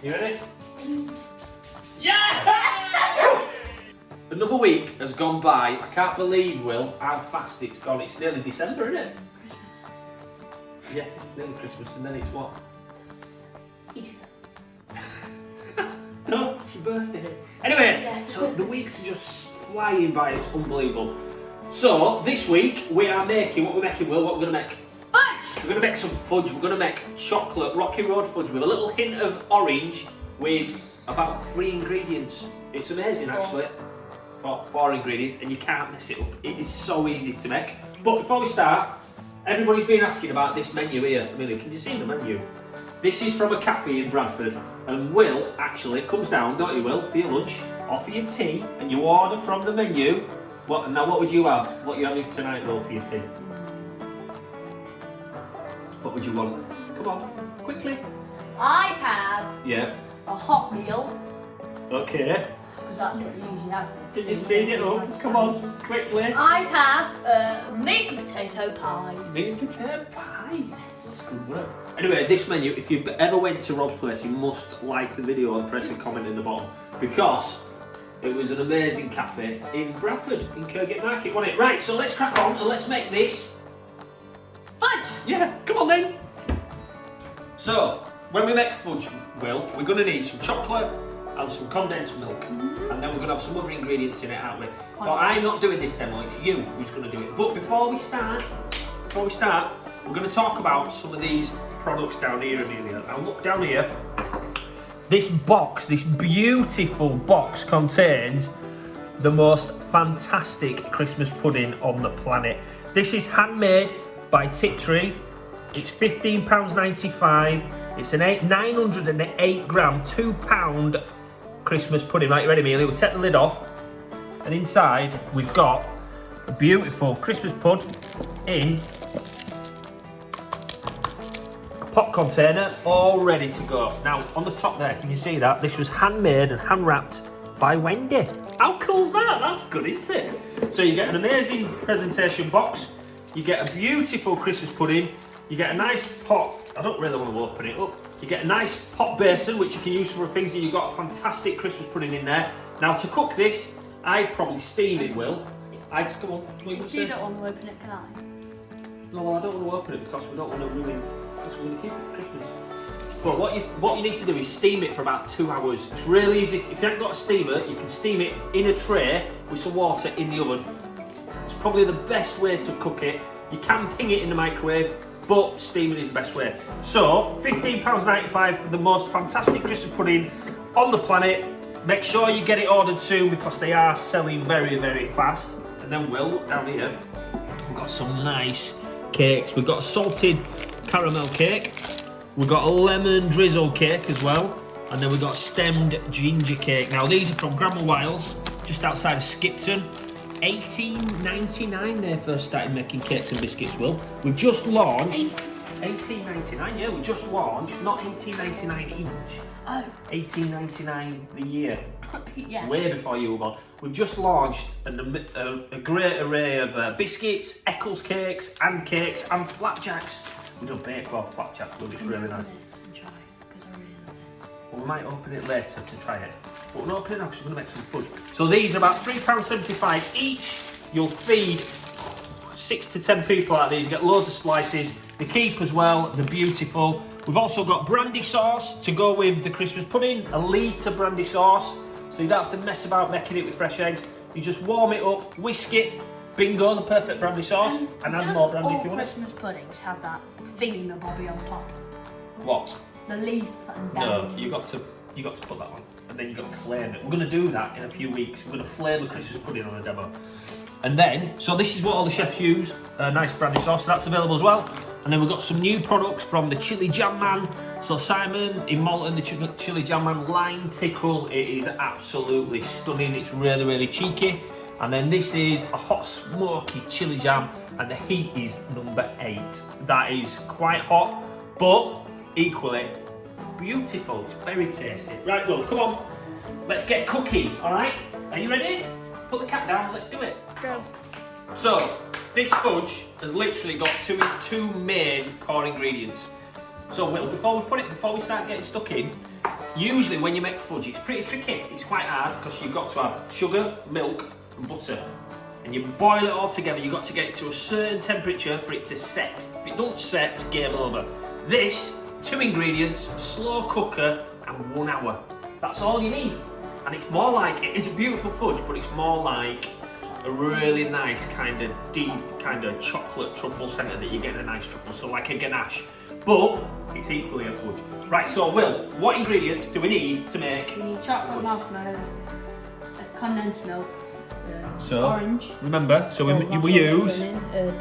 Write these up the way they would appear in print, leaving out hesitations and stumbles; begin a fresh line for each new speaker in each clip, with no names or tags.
You ready? Yeah! Another week has gone by. I can't believe, Will, how fast it's gone. It's nearly December, isn't it? Yeah, it's nearly Christmas, and then it's what?
Easter.
No, it's your birthday. Anyway, yeah. So the weeks are just flying by. It's unbelievable. So this week we are making what we're making. Will, what we're gonna make?
Fudge.
We're gonna make some fudge. We're gonna make chocolate Rocky Road fudge with a little hint of orange, with about 3 ingredients. It's amazing, actually. Four ingredients, and you can't mess it up. It is so easy to make. But before we start, everybody's been asking about this menu here. Amelia, can you see the menu? This is from a cafe in Bradford, and Will actually comes down, don't you, Will, for your lunch or for your tea, and you order from the menu. What would you have? What are you having tonight, Will, for your tea? What would you want? Come on, quickly.
I have a hot meal.
Okay.
Because that's what you usually have.
Can you speed it up? Come on, quickly.
I have meat and potato pie.
Meat and potato pie? That's good work. Anyway, this menu, if you ever went to Rob's place, you must like the video and press a comment in the bottom, because it was an amazing cafe in Bradford, in Kirkgate Market, wasn't it? Right, so let's crack on and let's make this
fudge!
Yeah, come on then. So, when we make fudge, Will, we're going to need some chocolate and some condensed milk, and then we're going to have some other ingredients in it, aren't we? But I'm not doing this demo, it's you who's going to do it. But before we start, we're going to talk about some of these products down here, Amelia. Now look down here. This box, this beautiful box, contains the most fantastic Christmas pudding on the planet. This is handmade by Tiptree. It's £15.95. It's an 908 gram, £2 Christmas pudding. Right, you ready, Amelia? We'll take the lid off, and inside we've got a beautiful Christmas pud in a pot container, all ready to go. Now, on the top there, can you see that? This was handmade and hand wrapped by Wendy. How cool's that? That's good, isn't it? So you get an amazing presentation box. You get a beautiful Christmas pudding. You get a nice pot. I don't really want to open it up. You get a nice pot basin, which you can use for things, and you've got a fantastic Christmas pudding in there. Now, to cook this, I'd probably steam it, Will. Come on.
If you don't want to open it, can I?
No, well, I don't want to open it because we don't want to ruin, because we're going to keep it for Christmas. But what you need to do is steam it for about 2 hours. It's really easy. If you haven't got a steamer, you can steam it in a tray with some water in the oven. It's probably the best way to cook it. You can ping it in the microwave, but steaming is the best way. So, £15.95 for the most fantastic Christmas pudding on the planet. Make sure you get it ordered soon, because they are selling very, very fast. And then we'll look down here. We've got some nice cakes. We've got a salted caramel cake. We've got a lemon drizzle cake as well. And then we've got stemmed ginger cake. Now, these are from Grandma Wild's, just outside of Skipton. £18.99 they first started making cakes and biscuits, Will. We've just launched... £18.99, yeah, we just launched, not £18.99 each.
Oh.
£18.99 the year.
Yeah.
Way before you were born. We've just launched a great array of biscuits, Eccles cakes, and flapjacks. We don't bake our flapjacks, but it's really nice. Well, we might open it later to try it. But we're not opening it now because we're going to make some fudge. So these are about £3.75 each. You'll feed 6 to 10 people out of these. You get loads of slices. They keep as well. They're beautiful. We've also got brandy sauce to go with the Christmas pudding. A litre brandy sauce. So you don't have to mess about making it with fresh eggs. You just warm it up, whisk it. Bingo, the perfect brandy sauce. And add more brandy if you want it.
Christmas puddings have that thingy-mabobby on top?
What?
The leaf and
No, you got to put that on, and then you got to flame it. We're going to do that in a few weeks. We're going to flame a Christmas pudding on a demo, and then so this is what all the chefs use. Nice brandy sauce, so that's available as well. And then we've got some new products from the Chili Jam Man. So Simon in Malton, the Chili Jam Man lime tickle. It is absolutely stunning. It's really, really cheeky. And then this is a hot smoky chili jam, and the heat is number 8. That is quite hot, but equally beautiful. It's very tasty. Right, well, come on. Let's get cooking, all right? Are you ready? Put the cap down, let's do it.
Go.
So, this fudge has literally got two main core ingredients. So, Will, before we start getting stuck in, usually when you make fudge, it's pretty tricky. It's quite hard because you've got to have sugar, milk, and butter. And you boil it all together. You've got to get it to a certain temperature for it to set. If it don't set, it's game over. This, 2 ingredients, slow cooker, and 1 hour. That's all you need. And it's more like, it is a beautiful fudge, but it's more like a really nice kind of deep kind of chocolate truffle centre that you get in a nice truffle, so like a ganache. But it's equally a fudge. Right, so Will, what ingredients do we need to make?
We need chocolate marshmallows, condensed milk,
so,
orange.
Remember, so we use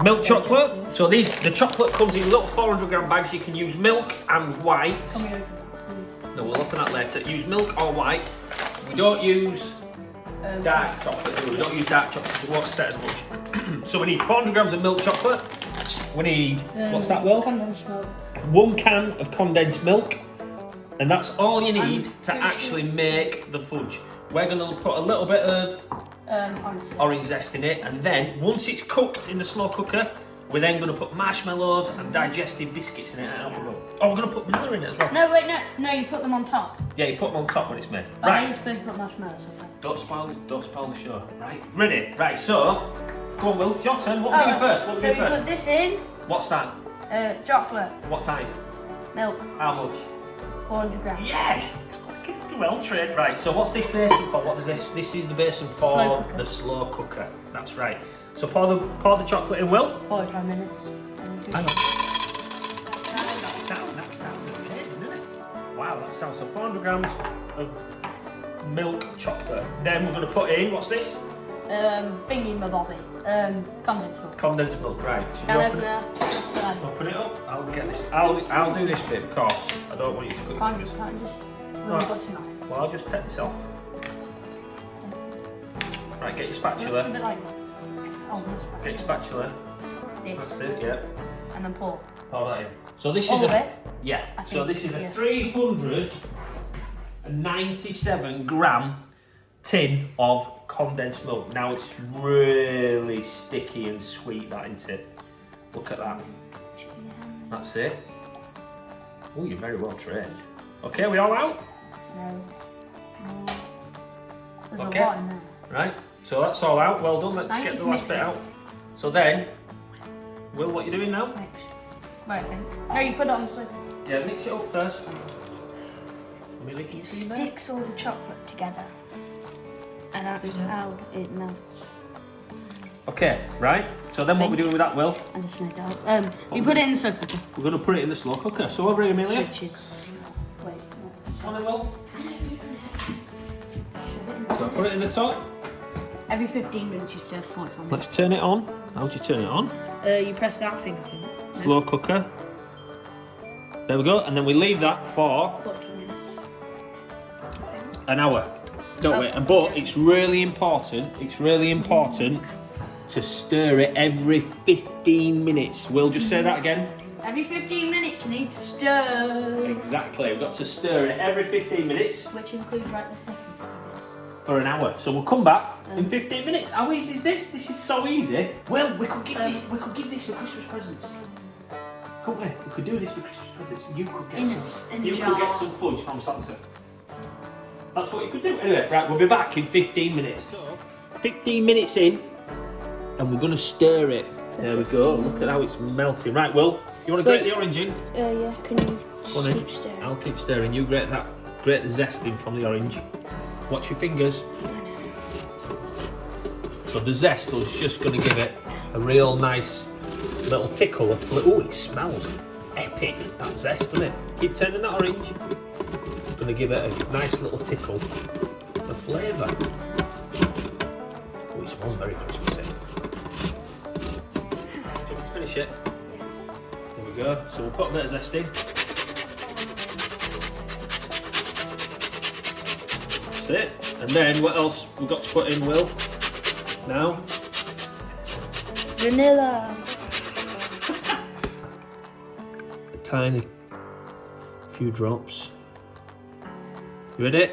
milk chocolate. So the chocolate comes in little 400-gram bags. You can use milk and white.
Can we open that, please?
No, we'll open that later. Use milk or white. We don't use dark chocolate. We don't use dark chocolate. It won't set as much. So we need 400 grams of milk chocolate. We need, what's that, Will?
Condensed milk.
1 can of condensed milk. And that's all you need to actually make the fudge. We're going to put a little bit of orange zest in it, and then once it's cooked in the slow cooker, we're then going to put marshmallows and digestive biscuits in it. Oh, we're going to put vanilla in it as well.
No, wait, no, you put them on top.
Yeah, you put them on top when it's made.
Oh,
right.
you're supposed to put marshmallows on top.
Don't spoil the show. Right, ready? Right, so, go on, Will, your turn. What do you do first? What do you do
So we
first?
put this in.
What's that?
Chocolate.
What time?
Milk.
How much?
400 grams.
Yes! It's well trained. Right, so what's this basin for? What does this? This is the basin for the slow cooker. That's right. So pour the chocolate in, Will.
45 minutes.
Hang on. That sounds amazing, doesn't it? Wow, that sounds so 400 grams of milk chocolate. Then we're going to put in, what's this?
Thingy my bobby. Condensed milk.
Condensed milk, right. So
Can I
open
open it?
Open it up. I'll get this. I'll do this bit because I don't want you to cook.
Can't just
Right.
button knife.
Well, I'll just take this off. Right, get your spatula.
A bit like
Get your spatula.
this.
That's it, yeah.
And then pour.
Pour that in. So this
All
is
of it?
yeah.
I
So
think,
this is a
yeah.
397 gram tin of condensed milk. Now it's really sticky and sweet, that, isn't it? Look at that. That's it. Oh, you're very well trained. Okay, we all out?
No. There's
Okay.
a lot in there.
Right, so that's all out. Well done. Let's
Now you
get the
just
last
mix
bit
it.
out. So then, Will, what are you doing now?
Mix. Right, I think. No, you put it on the slip.
Yeah, mix it up first. Let me lick
It
it.
sticks all the chocolate together, and that's how it melts.
Okay, right. So then what we're doing with that, Will?
I just made out. You put it in the slow cooker.
We're going to put it in the slow cooker. So over here, Amelia.
Which is. Wait.
Come on then, Will. So put it in the top.
Every 15 minutes you stir 45 minutes.
Let's turn it on. How do you turn it on?
You press that thing, I think.
Slow cooker. There we go. And then we leave that for
40 minutes.
an hour. Don't we? But it's really important. It's really important to stir it every 15 minutes. We'll just say that again.
Every 15 minutes you need to stir.
Exactly. We've got to stir it every 15 minutes
Which includes right this second.
for an hour. So we'll come back in 15 minutes. How easy is this? This is so easy. Well, we could give this. We could give this for Christmas presents. Couldn't we? We could do this for Christmas presents. You could get
In
you
a
could
jar.
get some fudge from Santa. That's what you could do. Anyway, right, we'll be back in 15 minutes. So, 15 minutes in, and we're going to stir it. There we go. Look at how it's melting. Right, Will, you want to grate the orange in?
Yeah, can you
Go on in.
keep stirring?
I'll keep stirring. You grate the zest in from the orange. Watch your fingers. So the zest is just going to give it a real nice little tickle of oh, it smells epic, that zest, doesn't it? Keep turning that orange. It's going to give it a nice little tickle of flavour. Oh, it smells very Christmassy. Do you want me to finish it? There we go. So we'll put a bit of zest in. That's it. And then what else we've got to put in, Will? Now?
Vanilla.
A tiny few drops. You ready?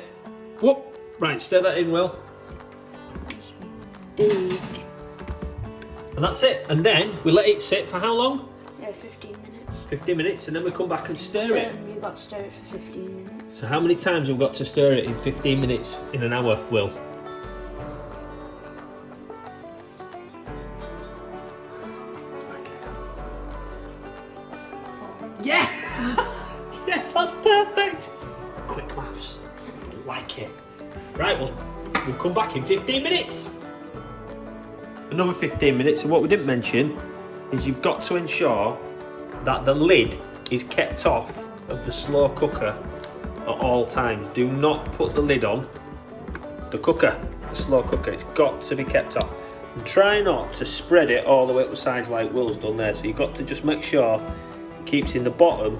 Whoop! Right, stir that in, Will.
Big.
And that's it. And then we let it sit for how long?
Yeah, 15 minutes.
15 minutes, and then we come back and stir it.
You've got to stir it for 15 minutes.
So how many times have we got to stir it in 15 minutes in an hour, Will? Yeah! Yeah, that's perfect. Quick maths. Like it. Right, we'll come back in 15 minutes. Another 15 minutes, and what we didn't mention is you've got to ensure that the lid is kept off of the slow cooker at all times. Do not put the lid on the cooker, the slow cooker. It's got to be kept off. And try not to spread it all the way up the sides like Will's done there. So you've got to just make sure it keeps in the bottom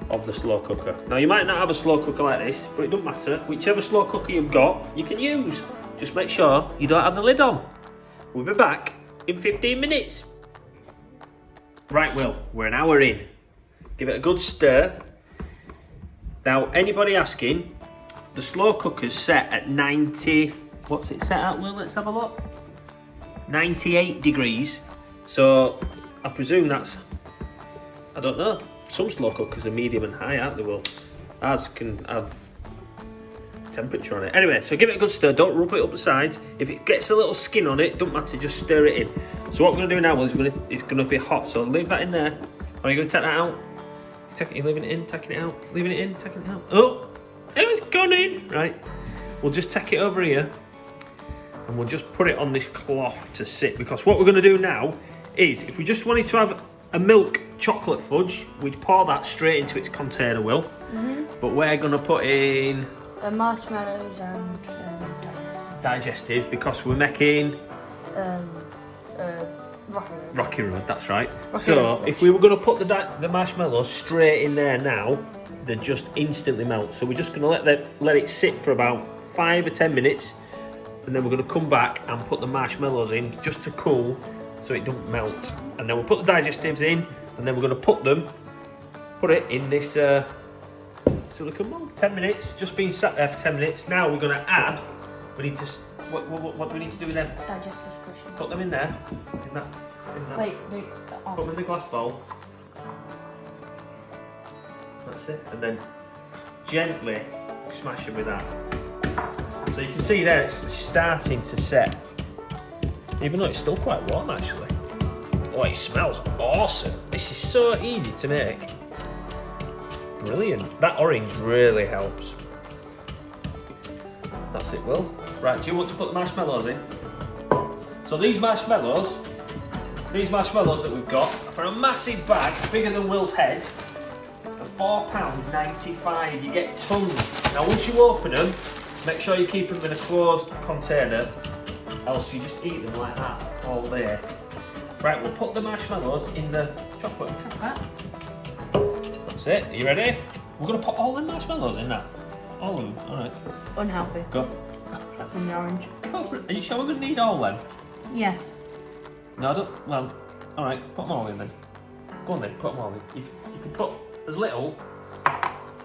of the slow cooker. Now you might not have a slow cooker like this, but it doesn't matter. Whichever slow cooker you've got, you can use. Just make sure you don't have the lid on. We'll be back in 15 minutes. Right, Will, we're an hour in. Give it a good stir. Now, anybody asking, the slow cooker's set at 90, what's it set at, Will? Let's have a look. 98 degrees. So, I presume that's, I don't know. Some slow cookers are medium and high, aren't they, Will? Ours can have temperature on it. Anyway, so give it a good stir. Don't rub it up the sides. If it gets a little skin on it, don't matter, just stir it in. So what we're going to do now is it's going to be hot. So leave that in there. Are you going to take that out? You're leaving it in, taking it out, leaving it in, taking it out. Oh, it's gone in. Right. We'll just take it over here and we'll just put it on this cloth to sit, because what we're going to do now is, if we just wanted to have a milk chocolate fudge, we'd pour that straight into its container, Will. But we're going to put in
marshmallows and
digestives, because we're making
Rocky Road.
That's right. So if we were going to put the marshmallows straight in there now, they'd just instantly melt. So we're just going to let it sit for about 5 or 10 minutes, and then we're going to come back and put the marshmallows in just to cool, so it don't melt. And then we'll put the digestives in, and then we're going to put it in this silicone mold. 10 minutes, just been sat there for 10 minutes. Now we're going to add. We need to. What do we need to do with them?
Digestive cushion.
Put them in there. In that.
Wait.
Put them in the glass bowl. That's it. And then gently smash them with that. So you can see there it's starting to set. Even though it's still quite warm actually. Oh, it smells awesome. This is so easy to make. Brilliant. That orange really helps. That's it, Will. Right, do you want to put the marshmallows in? So these marshmallows that we've got are for a massive bag, bigger than Will's head, of £4.95. You get tons. Now once you open them, make sure you keep them in a closed container, else you just eat them like that all day. Right, we'll put the marshmallows in the chocolate. That's it. Are you ready? We're going to put all the marshmallows in that. All of them. All right.
Unhealthy.
Go for
And the orange.
it. Are you sure we're going to need all them?
Yes.
No, I don't. Well, all right. Put them all in then. Go on then. Put them all in. You can put as little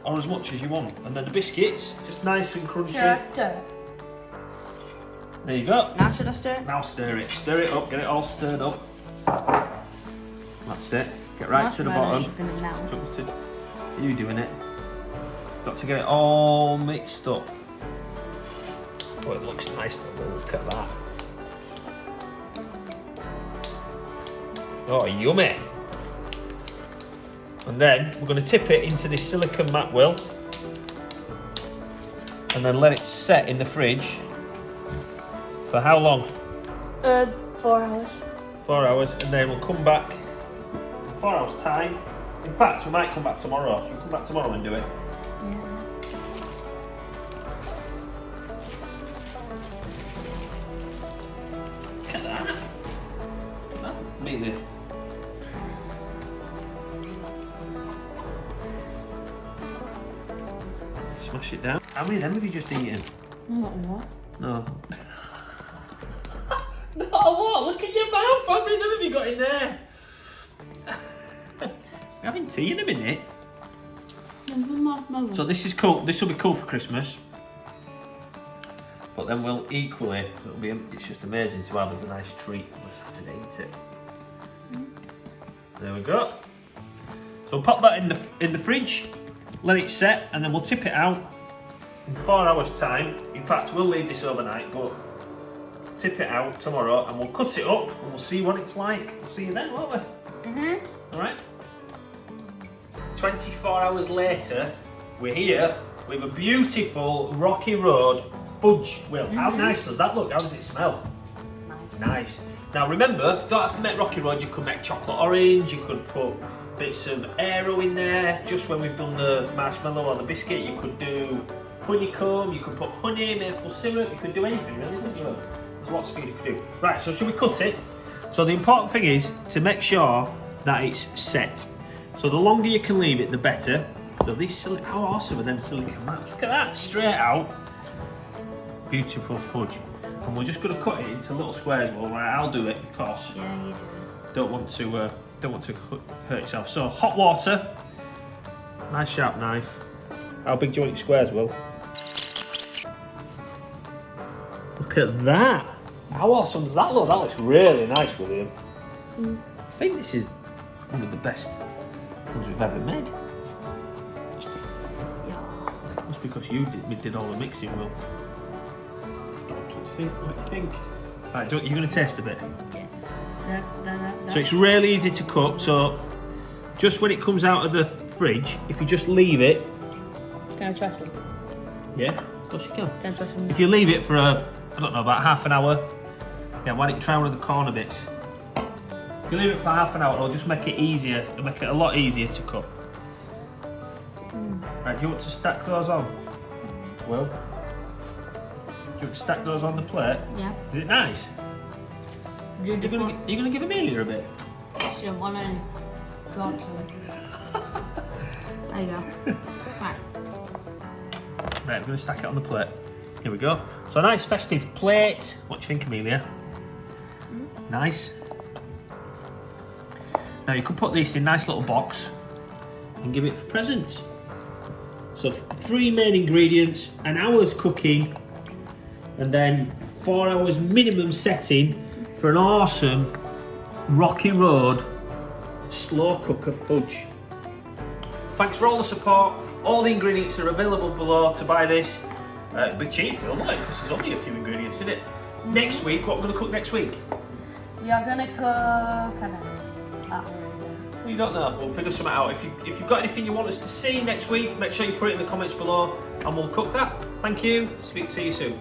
or as much as you want. And then the biscuits, just nice and crunchy.
Should I stir it?
There you go.
Now should I stir it?
Now stir it. Stir it up. Get it all stirred up. That's it. Get right to the bottom. Are you doing it? Got to get it all mixed up. Oh, it looks nice though. Look at that. Oh, yummy. And then we're going to tip it into this silicone mat, Will. And then let it set in the fridge. For how long?
4 hours.
4 hours, and then we'll come back in 4 hours' time. In fact, we might come back tomorrow. Should we come back tomorrow and do it?
Yeah.
Look at that. That really. Smash it down. How many of them have you just eaten?
Not what?
No. Not a lot. Look at your mouth. How many of them have you got in there? We're having tea in a minute. So this is cool. This will be cool for Christmas. But then we'll equally. It's just amazing to have as a nice treat on a Saturday, isn't it? There we go. So we'll pop that in the fridge let it set, and then we'll tip it out in 4 hours time. In fact, we'll leave this overnight, but tip it out tomorrow and we'll cut it up and we'll see what it's like. We'll see you then, won't we? Alright. 24 hours later, we're here with a beautiful Rocky Road fudge wheel. How nice does that look? How does it smell? Nice. Now remember, don't have to make Rocky Road, you could make chocolate orange, you could put bits of aero in there. Just when we've done the marshmallow or the biscuit, you could do honeycomb, you could put honey, maple syrup, you could do anything really, couldn't you? There's lots of things you could do. Right, so should we cut it? So the important thing is to make sure that it's set. So the longer you can leave it, the better. So these how awesome are them silicone mats? Look at that, straight out. Beautiful fudge. And we're just going to cut it into little squares. Well, right, I'll do it because
Yeah, you do it.
don't want to hurt yourself. So hot water, nice sharp knife. How big do you want your squares, Will? Look at that. How awesome does that look? That looks really nice, William. I think this is one of the best ones we've ever made.
Yeah.
That's because you did all the mixing, Will. What do you think? Right, you're going to taste a bit.
Yeah.
So it's really easy to cut. So just when it comes out of the fridge, if you just leave it.
Can I try some?
Yeah, of course you can.
Can I try some?
If you leave it for I don't know, about half an hour. Yeah, why don't you try one of the corner bits? If you leave it for half an hour, it'll just make it easier. It'll make it a lot easier to cut. Right, do you want to stack those on? Will? Do you want to stack those on the plate?
Yeah.
Is it nice? You're gonna give Amelia a bit?
She don't want any. God, there you go. Right.
Right, I'm gonna stack it on the plate. Here we go. So a nice festive plate. What do you think, Amelia? Nice. Now you could put this in a nice little box and give it for presents. So 3 main ingredients, an hour's cooking, and then 4 hours minimum setting for an awesome Rocky Road slow cooker fudge. Thanks for all the support. All the ingredients are available below to buy this. It'll be cheap, you'll like, because there's only a few ingredients, isn't it? Next week, what we're going to cook next week?
We are gonna cook. I don't know.
Well, you don't know. We'll figure something out. If you've got anything you want us to see next week, make sure you put it in the comments below, and we'll cook that. Thank you. See you soon.